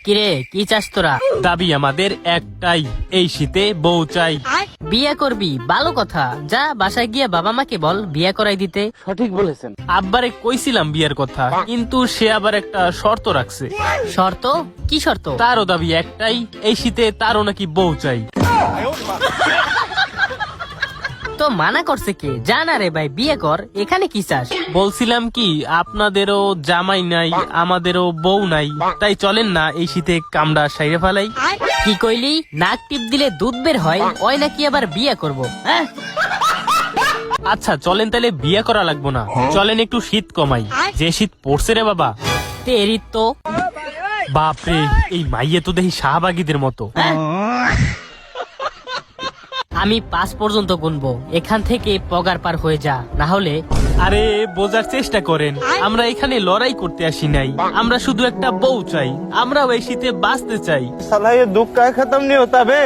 কিরে কি চাস তোরা? দাবি আমাদের একটাই, এই শীতে বউ চাই। বিয়ে করবি? ভালো কথা, যা বাসায় গিয়ে বাবা মাকে বল বিয়ে করাই দিতে। সঠিক বলেছেন। আব্বারে কইছিলাম বিয়ের কথা, কিন্তু সে আবার একটা শর্ত রাখছে। শর্ত? কি শর্ত? তারও দাবি একটাই, এই শীতে তারও নাকি বউ চাই। তো মানা করছে কে? জানা রে ভাই, বিয়ে কর। এখানে কি চাস? বলছিলাম কি, আপনাদেরও জামাই নাই, আমাদেরও বউ নাই, তাই চলেন না এই শীতে কামড়া সাইরে ফেলাই। কি কইলি? নাক টিপ দিলে দুধ বের হয়, ওই নাকি আবার বিয়ে করব? হ্যাঁ, আচ্ছা চলেন তাহলে বিয়ে করা লাগবো না, চলেন একটু শীত কমাই। যে শীত পড়ছে রে বাবা। তেরি তো। বাপরে, এই মাইয়ে তো দেখি শাহবাগীদের মতো। আমি 5 পর্যন্ত গুনবো, এখান থেকে পগার পার হয়ে যা, না হলে। আরে বোঝার চেষ্টা করেন, আমরা এখানে লড়াই করতে আসি নাই, আমরা শুধু একটা বউ চাই, আমরাও এই শীতে বাঁচতে চাই। साला ये दुख का खत्म नहीं होता बे।